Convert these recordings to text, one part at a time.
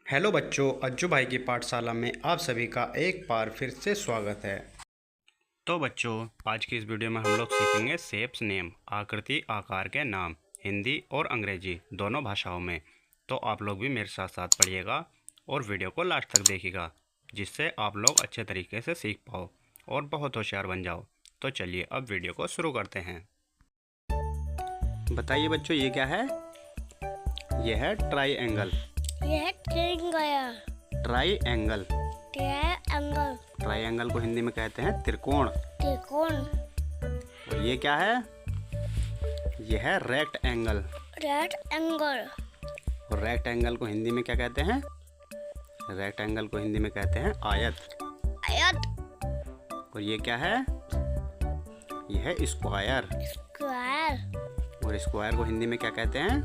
Hello बच्चों, अज्जू भाई की पाठशाला में आप सभी का एक बार फिर से स्वागत है। तो बच्चों, आज की इस वीडियो में हम लोग सीखेंगे शेप्स नेम, आकृति आकार के नाम, हिंदी और अंग्रेजी दोनों भाषाओं में। तो आप लोग भी मेरे साथ साथ पढ़िएगा और वीडियो को लास्ट तक देखिएगा, जिससे आप लोग अच्छे तरीके से सीख पाओ और बहुत होशियार बन जाओ। तो चलिए अब वीडियो को शुरू करते हैं। बताइए बच्चों, ये क्या है? यह है ट्राइएंगल। यह ट्रायंगल। ट्राइएंगल। ट्रायंगल। ट्राइएंगल को हिंदी में कहते हैं त्रिकोण। त्रिकोण। और ये क्या है? यह है रेक्टेंगल। रेक्टेंगल। और रेक्टेंगल को हिंदी में क्या कहते हैं? रेक्टेंगल को हिंदी में कहते हैं आयत। आयत। और ये क्या है? यह है स्क्वायर। स्क्वायर। और स्क्वायर को हिंदी में क्या कहते हैं?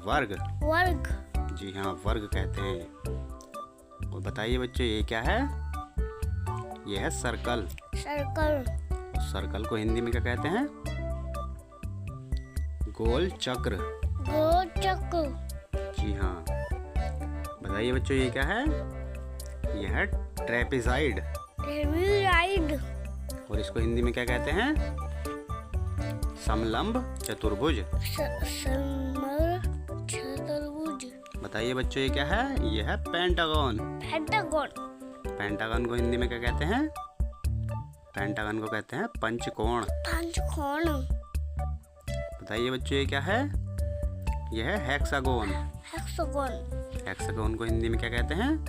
वर्ग। वर्ग। जी हाँ, वर्ग कहते हैं। और बताइए बच्चों, ये क्या है? यह है सर्कल। सर्कल। सर्कल को हिंदी में क्या कहते हैं? गोल चक्र। गोल चक्र। जी हाँ। बताइए बच्चों, ये क्या है? यह है ट्रेपेज़ॉइड। ट्रेपेज़ॉइड। और इसको हिंदी में क्या कहते हैं? समलंब चतुर्भुज। बताइए बच्चों, ये क्या है? यह है पेंटागन। पेंटागन। पेंटागन को हिंदी में क्या कहते हैं? पेंटागन को कहते हैं पंचकोण। पंचकोण। बताइए बच्चों, ये क्या है? यह है हेक्सागोन। हेक्सागोन। हेक्सागोन को हिंदी में क्या कहते हैं?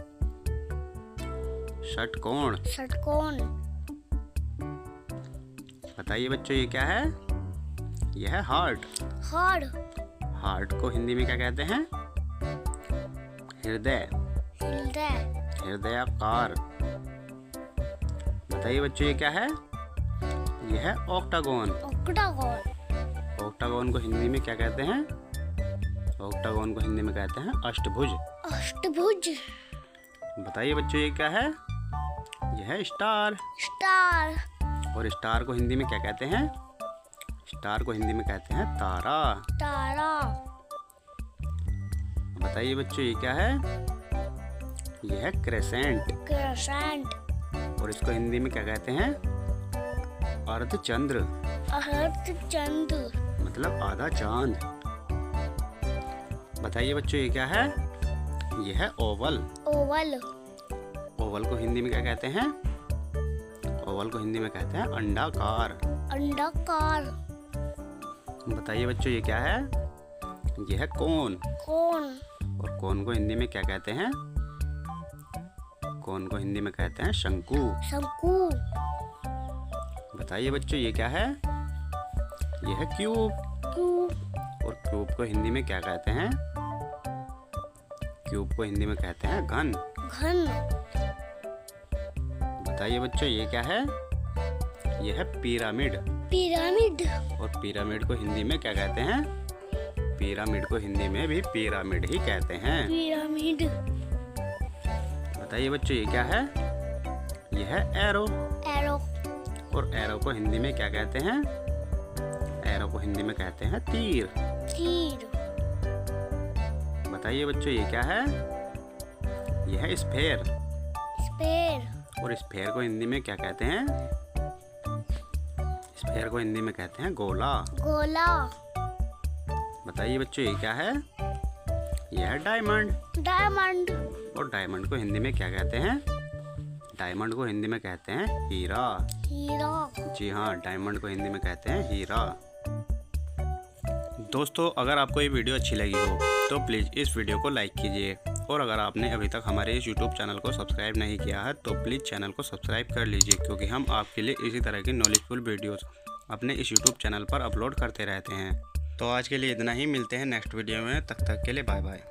षटकोण। षटकोण। बताइए बच्चों, ये क्या है? यह है हार्ट। हार्ट। हार्ट को हिंदी में क्या कहते हैं? हृदय। हृदय। हृदयाकार। बताइए बच्चों, ये क्या है? यह है ऑक्टागोन। ऑक्टागोन। ऑक्टागोन को हिंदी में क्या कहते हैं? ऑक्टागोन को हिंदी में कहते हैं अष्टभुज। अष्टभुज। बताइए बच्चों, ये क्या है? यह है स्टार। स्टार। और स्टार को हिंदी में क्या कहते हैं? स्टार को हिंदी में कहते हैं तारा। तारा। बताइए बच्चों, ये क्या है? यह है क्रेसेंट। क्रेसेंट। और इसको हिंदी में क्या कहते हैं? अर्धचंद्र। अर्धचंद्र। मतलब आधा चांद। बताइए बच्चों, ये क्या है? यह है ओवल। ओवल। ओवल को हिंदी में क्या कहते हैं? ओवल को हिंदी में कहते हैं अंडाकार। अंडाकार। बताइए बच्चों, ये क्या है? यह है कोन। कोन। और कोन को हिंदी में क्या कहते हैं? कोन को हिंदी में कहते हैं शंकु। शंकु। बताइए बच्चों, ये क्या है? यह है क्यूब। क्यूब। और क्यूब को हिंदी में क्या कहते हैं? क्यूब को हिंदी में कहते हैं घन। घन। बताइए बच्चों, ये क्या है? यह है पिरामिड। पिरामिड। और पिरामिड को हिंदी में क्या कहते हैं? पिरामिड को हिंदी में भी पिरामिड ही कहते हैं। पिरामिड। बताइए बच्चों, ये क्या है? यह है एरो। एरो। और एरो को हिंदी में क्या कहते हैं? एरो को हिंदी में कहते हैं तीर। तीर। बताइए बच्चों, ये क्या है? यह है स्फेयर। स्फेयर। और स्फेयर को हिंदी में क्या कहते हैं? स्फेयर को हिंदी में कहते हैं गोला। गोला। बताइए बच्चों, ये क्या है? यह है डायमंड। डायमंड। और डायमंड को हिंदी में क्या कहते हैं? डायमंड को हिंदी में कहते हैं हीरा। हीरा। जी हाँ, डायमंड को हिंदी में कहते हैं हीरा। दोस्तों, अगर आपको ये वीडियो अच्छी लगी हो तो प्लीज़ इस वीडियो को लाइक कीजिए। और अगर आपने अभी तक हमारे इस YouTube चैनल को सब्सक्राइब नहीं किया है तो प्लीज़ चैनल को सब्सक्राइब कर लीजिए, क्योंकि हम आपके लिए इसी तरह की नॉलेजफुल वीडियोस अपने इस YouTube चैनल पर अपलोड करते रहते हैं। तो आज के लिए इतना ही, मिलते हैं नेक्स्ट वीडियो में। तब तक के लिए बाय बाय।